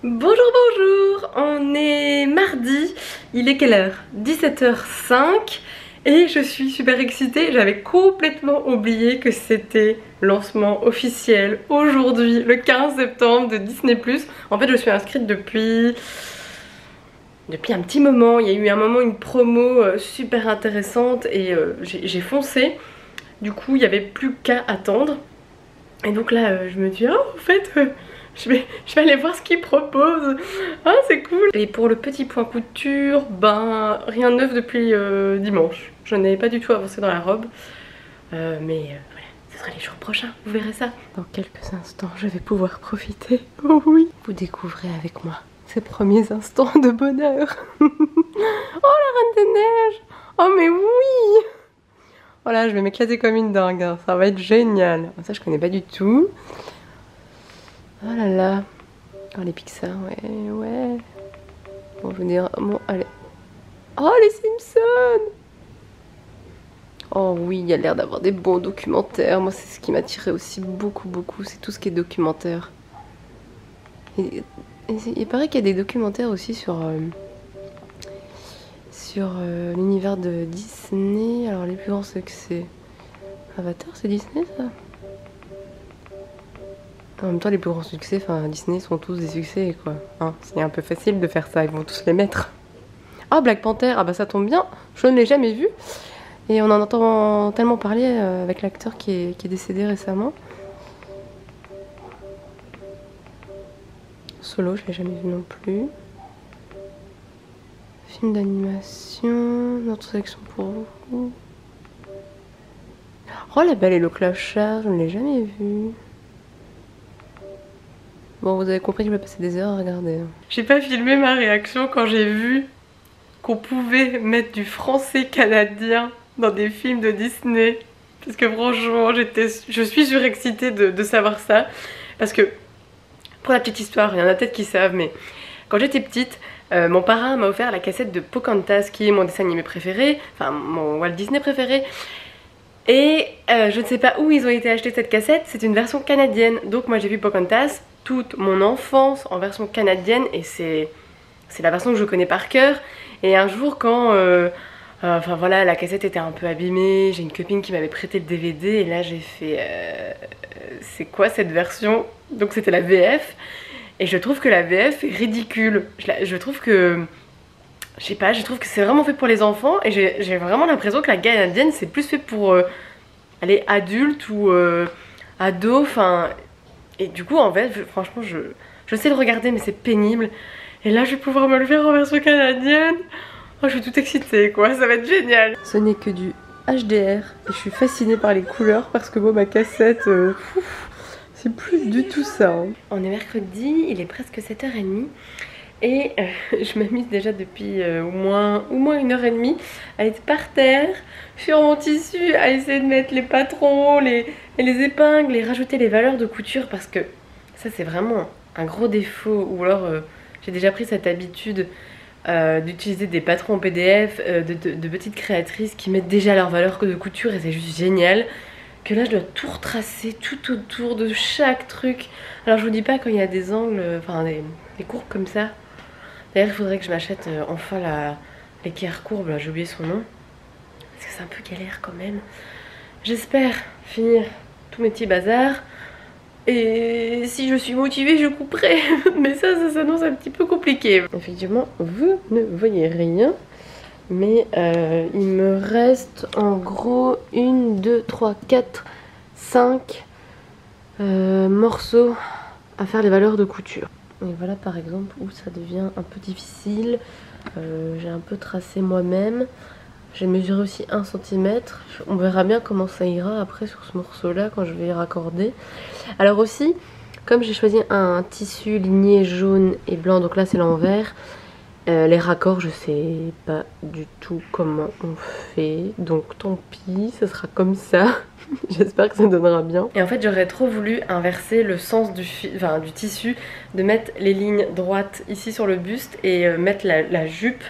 Bonjour, bonjour, on est mardi, il est quelle heure? 17h05 et je suis super excitée, j'avais complètement oublié que c'était lancement officiel aujourd'hui, le 15 septembre de Disney+. En fait je suis inscrite depuis un petit moment, il y a eu un moment une promo super intéressante et j'ai foncé. Du coup il n'y avait plus qu'à attendre. Et donc là je me dis oh en fait je vais aller voir ce qu'ils proposent. Ah c'est cool. Et pour le petit point couture, ben rien de neuf depuis dimanche. Je n'avais pas du tout avancé dans la robe. Mais voilà, ce sera les jours prochains, vous verrez ça. Dans quelques instants je vais pouvoir profiter. Oh oui. Vous découvrez avec moi ces premiers instants de bonheur. Oh la Reine des Neiges. Oh mais oui. Voilà, je vais m'éclater comme une dingue, hein. Ça va être génial. Ça je connais pas du tout. Oh là là. Oh les Pixar, ouais. Bon, je veux dire, bon, allez. Oh les Simpsons. Oh oui, il y a l'air d'avoir des bons documentaires. Moi c'est ce qui m'attirait aussi beaucoup, c'est tout ce qui est documentaire. Et il paraît qu'il y a des documentaires aussi sur l'univers de Disney. Alors les plus grands succès. Avatar, c'est Disney ça? En même temps les plus grands succès, enfin Disney sont tous des succès quoi. Hein, c'est un peu facile de faire ça, ils vont tous les mettre. Ah Black Panther, ah bah ça tombe bien, je ne l'ai jamais vu. Et on en entend tellement parler avec l'acteur qui est décédé récemment. Solo, je l'ai jamais vu non plus. Film d'animation, notre sélection pour vous. Oh La Belle et le Clochard, je ne l'ai jamais vu. Bon, vous avez compris que je vais passer des heures à regarder. J'ai pas filmé ma réaction quand j'ai vu qu'on pouvait mettre du français canadien dans des films de Disney. Parce que franchement, je suis surexcitée de savoir ça. Parce que, pour la petite histoire, il y en a peut-être qui savent, mais quand j'étais petite, mon parrain m'a offert la cassette de Pocahontas, qui est mon dessin animé préféré, enfin mon Walt Disney préféré. Et je ne sais pas où ils ont été acheter cette cassette, c'est une version canadienne. Donc moi j'ai vu Pocahontas toute mon enfance en version canadienne et c'est la version que je connais par cœur. Et un jour quand enfin voilà, la cassette était un peu abîmée, j'ai une copine qui m'avait prêté le DVD et là j'ai fait c'est quoi cette version? Donc c'était la VF et je trouve que la VF est ridicule. Je trouve que je sais pas, je trouve que c'est vraiment fait pour les enfants et j'ai vraiment l'impression que la canadienne c'est plus fait pour aller adulte ou ado, enfin. Et du coup en fait franchement je sais le regarder mais c'est pénible. Et là je vais pouvoir me le faire en version canadienne. Oh je suis toute excitée quoi, ça va être génial. Ce n'est que du HDR et je suis fascinée par les couleurs parce que moi ma cassette c'est plus du tout ça hein. On est mercredi, il est presque 7h30. Et je m'amuse déjà depuis au moins 1h30 à être par terre sur mon tissu, à essayer de mettre les patrons, les épingles et rajouter les valeurs de couture parce que ça c'est vraiment un gros défaut. Ou alors j'ai déjà pris cette habitude d'utiliser des patrons en PDF de petites créatrices qui mettent déjà leurs valeurs de couture et c'est juste génial. Que là je dois tout retracer tout autour de chaque truc. Alors je vous dis pas quand il y a des angles, enfin des courbes comme ça. D'ailleurs il faudrait que je m'achète enfin l'équerre courbe, là j'ai oublié son nom. Parce que c'est un peu galère quand même. J'espère finir tous mes petits bazars. Et si je suis motivée je couperai. Mais ça s'annonce un petit peu compliqué. Effectivement vous ne voyez rien. Mais il me reste en gros 1, 2, 3, 4, 5 morceaux à faire les valeurs de couture. Et voilà par exemple où ça devient un peu difficile. J'ai un peu tracé moi-même. J'ai mesuré aussi 1 cm. On verra bien comment ça ira après sur ce morceau là quand je vais y raccorder. Alors aussi, comme j'ai choisi un tissu ligné jaune et blanc, donc là c'est l'envers. Les raccords je sais pas du tout comment on fait, donc tant pis, ce sera comme ça. J'espère que ça donnera bien. Et en fait j'aurais trop voulu inverser le sens du tissu, de mettre les lignes droites ici sur le buste et mettre la jupe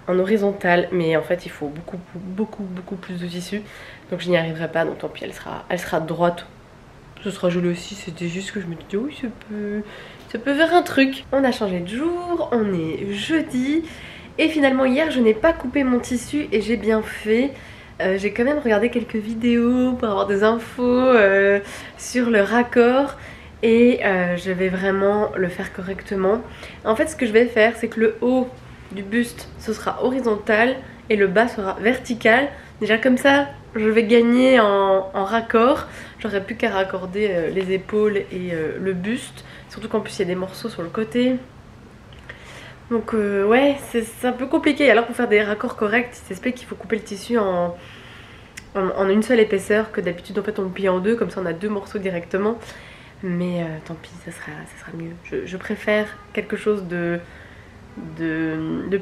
en horizontale. Mais en fait il faut beaucoup plus de tissu, donc je n'y arriverai pas, donc tant pis, elle sera droite. Ce sera joli aussi, c'était juste que je me disais oui je peux faire un truc. On a changé de jour, on est jeudi. Et finalement hier je n'ai pas coupé mon tissu et j'ai bien fait. J'ai quand même regardé quelques vidéos pour avoir des infos sur le raccord. Et je vais vraiment le faire correctement. En fait ce que je vais faire c'est que le haut du buste ce sera horizontal et le bas sera vertical. Déjà comme ça je vais gagner en raccord. J'aurais plus qu'à raccorder les épaules et le buste. Surtout qu'en plus il y a des morceaux sur le côté. Donc ouais c'est un peu compliqué. Alors pour faire des raccords corrects il s'explique qu'il faut couper le tissu en une seule épaisseur. Que d'habitude en fait on le plie en deux. Comme ça on a deux morceaux directement. Mais tant pis ça sera mieux. Je préfère quelque chose de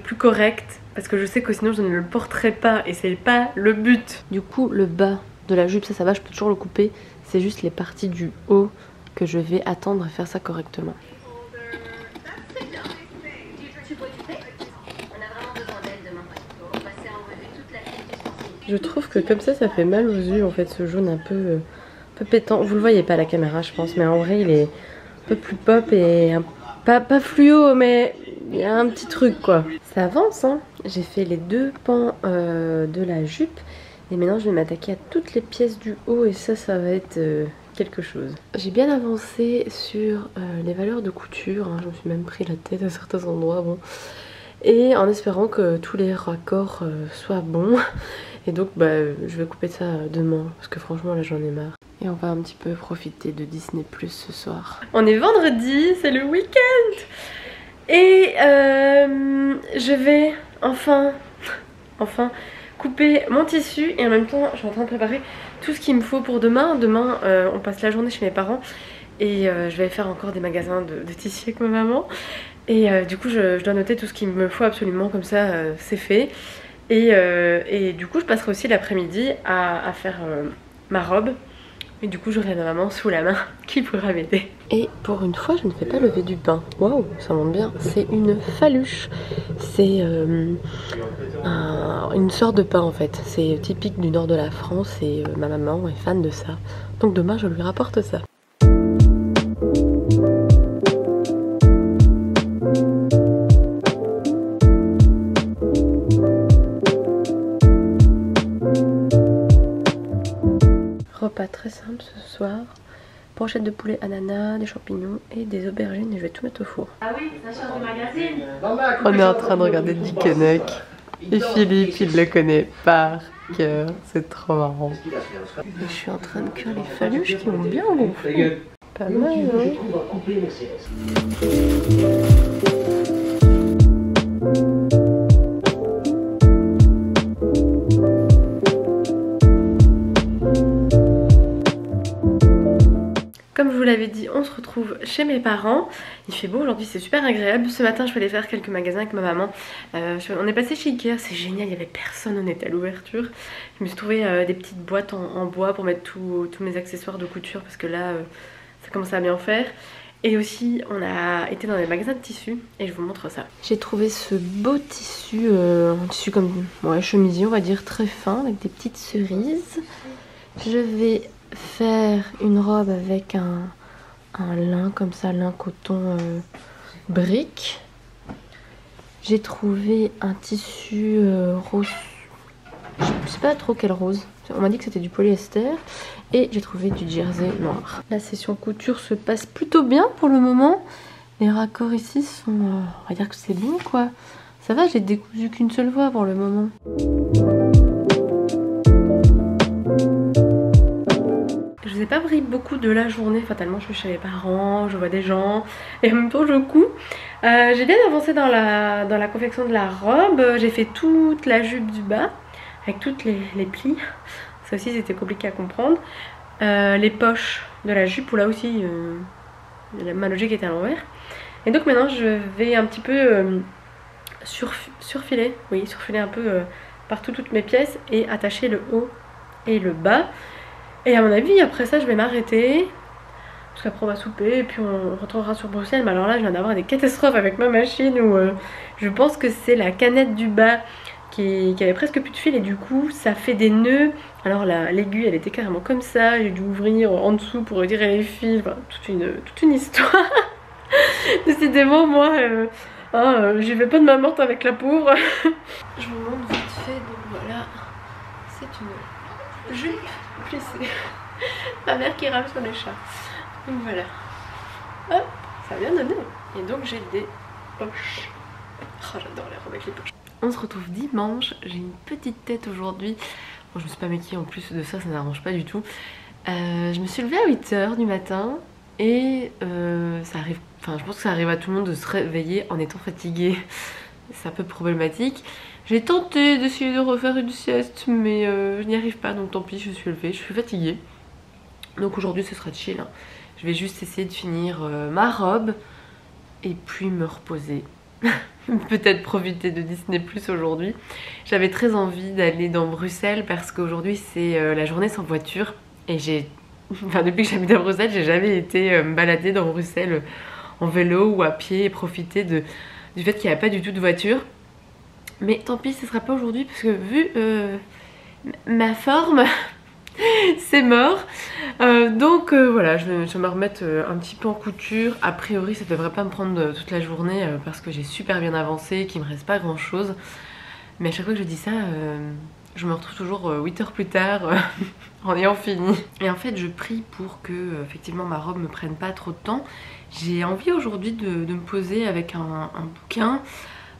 plus correct parce que je sais que sinon je ne le porterai pas et c'est pas le but. Du coup le bas de la jupe ça va, je peux toujours le couper, c'est juste les parties du haut que je vais attendre à faire ça correctement. Je trouve que comme ça fait mal aux yeux en fait, ce jaune un peu pétant. Vous le voyez pas à la caméra je pense, mais en vrai il est un peu plus pop et pas fluo, mais il y a un petit truc quoi. Ça avance hein. J'ai fait les deux pans de la jupe et maintenant je vais m'attaquer à toutes les pièces du haut et ça va être quelque chose. J'ai bien avancé sur les valeurs de couture hein. Je me suis même pris la tête à certains endroits bon. Et en espérant que tous les raccords soient bons. Et donc je vais couper ça demain parce que franchement là j'en ai marre. Et on va un petit peu profiter de Disney Plus ce soir. On est vendredi, c'est le week-end. Et je vais enfin couper mon tissu. Et en même temps je suis en train de préparer tout ce qu'il me faut pour demain. Demain on passe la journée chez mes parents. Et je vais faire encore des magasins de tissu avec ma maman. Et du coup je dois noter tout ce qu'il me faut absolument. Comme ça c'est fait. Et du coup je passerai aussi l'après-midi à faire ma robe. Et du coup j'aurai ma maman sous la main qui pourra m'aider. Et pour une fois je ne fais pas lever du pain. Waouh, ça monte bien. C'est une faluche. C'est une sorte de pain en fait. C'est typique du nord de la France et ma maman est fan de ça. Donc demain je lui rapporte ça. Repas très simple ce soir. Brochette de poulet ananas, des champignons et des aubergines et je vais tout mettre au four. Ah oui, ça change du magazine. On est en train de regarder Dickeneck et Philippe il le connaît par cœur, c'est trop marrant. Et je suis en train de cuire les faluches qui ont bien gonflé. Pas mal hein. Comme je vous l'avais dit, on se retrouve chez mes parents. Il fait beau aujourd'hui, c'est super agréable. Ce matin, je vais aller faire quelques magasins avec ma maman. On est passé chez Ikea, c'est génial, il n'y avait personne, on était à l'ouverture. Je me suis trouvé des petites boîtes en bois pour mettre tous mes accessoires de couture parce que là, ça commence à bien faire. Et aussi, on a été dans des magasins de tissus et je vous montre ça. J'ai trouvé ce beau tissu, un tissu comme chemisier, on va dire, très fin, avec des petites cerises. Je vais faire une robe avec un lin comme ça, lin coton brique. J'ai trouvé un tissu rose, je sais pas trop quel rose, on m'a dit que c'était du polyester. Et j'ai trouvé du jersey noir. La session couture se passe plutôt bien pour le moment. Les raccords ici sont, on va dire que c'est bon quoi. Ça va, j'ai décousu qu'une seule fois pour le moment. Je vous ai pas pris beaucoup de la journée, fatalement je suis chez mes parents, je vois des gens et en même temps je couds. J'ai bien avancé dans la confection de la robe, j'ai fait toute la jupe du bas avec toutes les plis. Ça aussi c'était compliqué à comprendre. Les poches de la jupe où là aussi ma logique était à l'envers. Et donc maintenant je vais un petit peu surfiler un peu partout toutes mes pièces et attacher le haut et le bas. Et à mon avis après ça je vais m'arrêter. Parce qu'après on va souper et puis on retournera sur Bruxelles. Mais alors là je viens d'avoir des catastrophes avec ma machine où je pense que c'est la canette du bas qui avait presque plus de fil et du coup ça fait des nœuds. Alors l'aiguille elle était carrément comme ça, j'ai dû ouvrir en dessous pour retirer les fils, enfin, toute une histoire. Décidément, moi, j'y vais pas de main morte avec la pauvre. Je vous montre vite fait, donc voilà, c'est une jupe plissée. Ma mère qui rame sur les chats. Donc voilà. Hop, ça a bien donné. Et donc j'ai des poches. Oh, j'adore les robes avec les poches. On se retrouve dimanche, j'ai une petite tête aujourd'hui. Bon, je me suis pas maquillée en plus de ça, ça n'arrange pas du tout. Je me suis levée à 8 h du matin et ça arrive, enfin je pense que ça arrive à tout le monde de se réveiller en étant fatigué. C'est un peu problématique. J'ai tenté d'essayer de refaire une sieste mais je n'y arrive pas, donc tant pis, je suis levée, je suis fatiguée. Donc aujourd'hui ce sera chill, hein. Je vais juste essayer de finir ma robe et puis me reposer. Peut-être profiter de Disney Plus aujourd'hui. J'avais très envie d'aller dans Bruxelles parce qu'aujourd'hui c'est la journée sans voiture. Et depuis que j'habite à Bruxelles, j'ai jamais été me balader dans Bruxelles en vélo ou à pied et profiter du fait qu'il n'y a pas du tout de voiture. Mais tant pis, ce sera pas aujourd'hui parce que vu ma forme, c'est mort. Donc voilà, je vais me remettre un petit peu en couture. A priori, ça devrait pas me prendre toute la journée parce que j'ai super bien avancé, qu'il me reste pas grand chose. Mais à chaque fois que je dis ça, je me retrouve toujours 8 h plus tard en ayant fini. Et en fait je prie pour que effectivement ma robe me prenne pas trop de temps. J'ai envie aujourd'hui de me poser avec un bouquin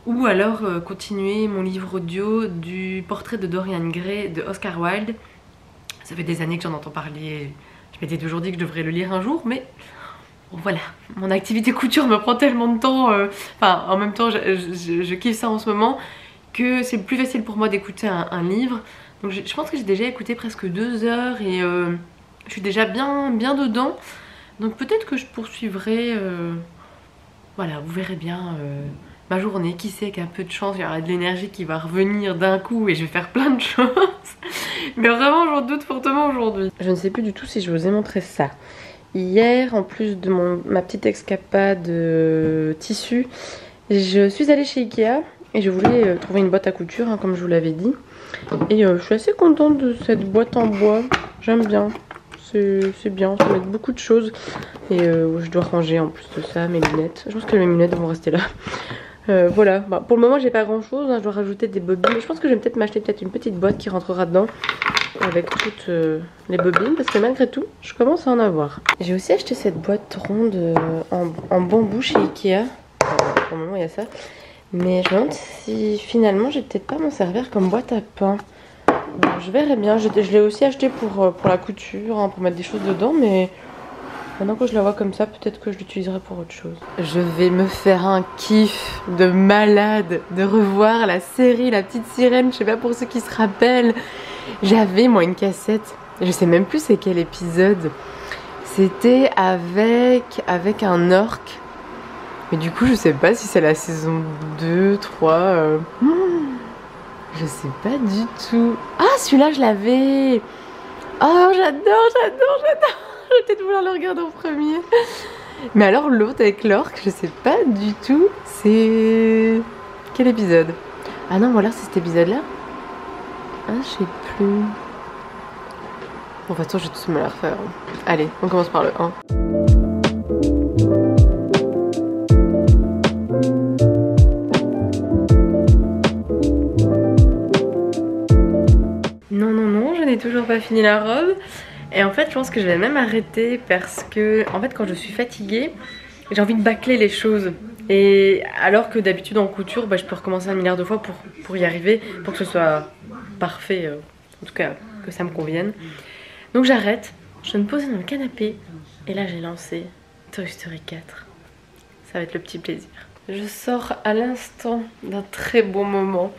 ou alors continuer mon livre audio du portrait de Dorian Gray de Oscar Wilde. Ça fait des années que j'en entends parler, je m'étais toujours dit que je devrais le lire un jour, mais bon, voilà, mon activité couture me prend tellement de temps, enfin en même temps je kiffe ça en ce moment, que c'est plus facile pour moi d'écouter un livre. Donc je pense que j'ai déjà écouté presque 2 heures et je suis déjà bien dedans. Donc peut-être que je poursuivrai, voilà, vous verrez bien ma journée. Qui sait qu'un peu de chance, il y aura de l'énergie qui va revenir d'un coup et je vais faire plein de choses. Mais vraiment j'en doute fortement aujourd'hui. Je ne sais plus du tout si je vous ai montré ça. Hier, en plus de ma petite escapade tissu, je suis allée chez Ikea. Et je voulais trouver une boîte à couture, hein, comme je vous l'avais dit. Et je suis assez contente de cette boîte en bois. J'aime bien. C'est bien, ça met beaucoup de choses. Et je dois ranger en plus de ça mes lunettes. Je pense que mes lunettes vont rester là. Voilà, bah, pour le moment j'ai pas grand chose, hein. Je dois rajouter des bobines. Mais je pense que je vais peut-être m'acheter une petite boîte qui rentrera dedans. Avec toutes les bobines. Parce que malgré tout, je commence à en avoir. J'ai aussi acheté cette boîte ronde en bambou chez Ikea. Pour le moment il y a ça. Mais je me demande si finalement je vais peut-être pas m'en servir comme boîte à pain. Bon, je verrai bien. Je l'ai aussi acheté pour la couture, hein, pour mettre des choses dedans. Mais maintenant que je la vois comme ça, peut-être que je l'utiliserai pour autre chose. Je vais me faire un kiff de malade de revoir la série La Petite Sirène. Je sais pas pour ceux qui se rappellent. J'avais moi une cassette. Je sais même plus c'est quel épisode. C'était avec un orc. Mais du coup je sais pas si c'est la saison 2, 3... Je sais pas du tout. Ah celui-là je l'avais. Oh j'adore. Je vais peut-être vouloir le regarder en premier. Mais alors l'autre avec l'orque, je sais pas du tout. C'est... Quel épisode? Ah non voilà c'est cet épisode là. Ah je sais plus. Bon de toute façon je vais tous me la refaire. Allez on commence par le 1. Non, je n'ai toujours pas fini la robe. Et en fait, je pense que je vais même arrêter parce que, en fait, quand je suis fatiguée, j'ai envie de bâcler les choses. Et alors que d'habitude en couture, bah, je peux recommencer 1 milliard de fois pour y arriver, pour que ce soit parfait, en tout cas que ça me convienne. Donc j'arrête, je vais me poser dans le canapé. Et là, j'ai lancé Toy Story 4. Ça va être le petit plaisir. Je sors à l'instant d'un très bon moment.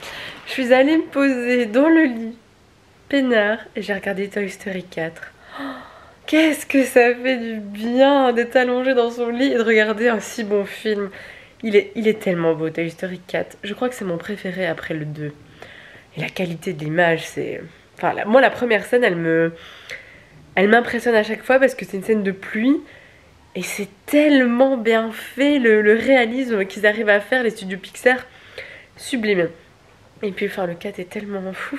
Je suis allée me poser dans le lit. Peinard, et j'ai regardé Toy Story 4. Oh, qu'est-ce que ça fait du bien d'être allongé dans son lit et de regarder un si bon film. Il est tellement beau, Toy Story 4. Je crois que c'est mon préféré après le 2. Et la qualité de l'image, c'est... Enfin, moi, la première scène, elle m'impressionne à chaque fois parce que c'est une scène de pluie. Et c'est tellement bien fait, le réalisme qu'ils arrivent à faire, les studios Pixar. Sublime. Et puis enfin le 4 est tellement fou,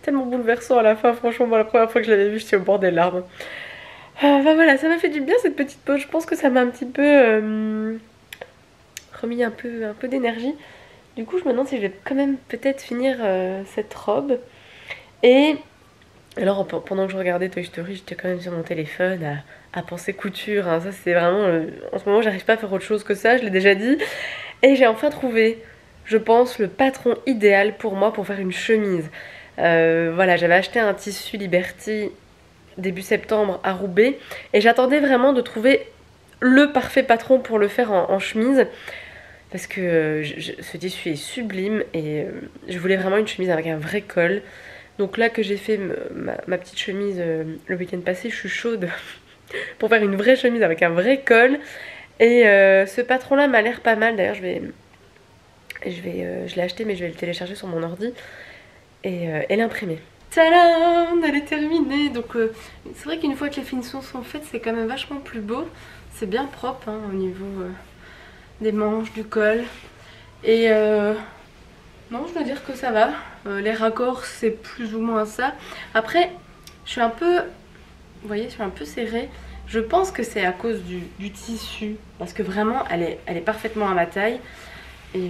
tellement bouleversant à la fin. Franchement moi la première fois que je l'avais vu j'étais au bord des larmes. Enfin voilà, ça m'a fait du bien cette petite pause. Je pense que ça m'a un petit peu remis un peu d'énergie. Du coup je me demande si je vais quand même peut-être finir cette robe. Et alors pendant que je regardais Toy Story, j'étais quand même sur mon téléphone à penser couture, hein. Ça c'est vraiment... en ce moment j'arrive pas à faire autre chose que ça, je l'ai déjà dit. Et j'ai enfin trouvé, je pense, le patron idéal pour moi pour faire une chemise. Voilà, j'avais acheté un tissu Liberty début septembre à Roubaix. Et j'attendais vraiment de trouver le parfait patron pour le faire en chemise. Parce que ce tissu est sublime et je voulais vraiment une chemise avec un vrai col. Donc là que j'ai fait ma petite chemise le week-end passé, je suis chaude pour faire une vraie chemise avec un vrai col. Et ce patron là m'a l'air pas mal. D'ailleurs je l'ai acheté mais je vais le télécharger sur mon ordi et l'imprimer. Tadam, elle est terminée. Donc c'est vrai qu'une fois que les finitions sont faites, c'est quand même vachement plus beau. C'est bien propre hein, au niveau des manches, du col. Et non, je dois dire que ça va. Les raccords, c'est plus ou moins ça. Après, je suis un peu, vous voyez, je suis un peu serrée. Je pense que c'est à cause du tissu. Parce que vraiment, elle est parfaitement à ma taille. Et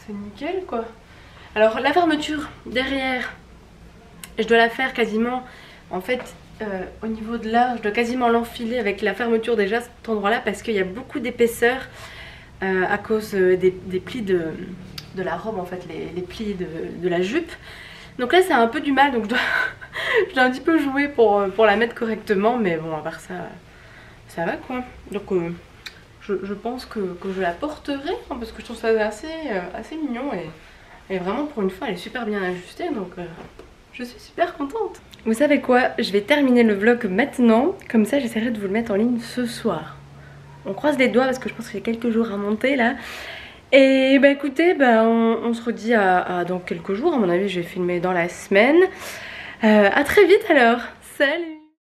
c'est nickel, quoi. Alors, la fermeture derrière, je dois la faire quasiment, en fait, au niveau de là, je dois quasiment l'enfiler avec la fermeture déjà, cet endroit-là, parce qu'il y a beaucoup d'épaisseur à cause des plis de la robe, en fait, les plis de la jupe. Donc là, c'est un peu du mal, donc je dois un petit peu jouer pour la mettre correctement, mais bon, à part ça, ça va, quoi. Donc, je pense que je la porterai, hein, parce que je trouve ça assez mignon, et vraiment, pour une fois, elle est super bien ajustée, donc... je suis super contente. Vous savez quoi? Je vais terminer le vlog maintenant. Comme ça, j'essaierai de vous le mettre en ligne ce soir. On croise les doigts parce que je pense qu'il y a quelques jours à monter là. Et bah écoutez, on se redit dans quelques jours. À mon avis, je vais filmer dans la semaine. À très vite alors. Salut!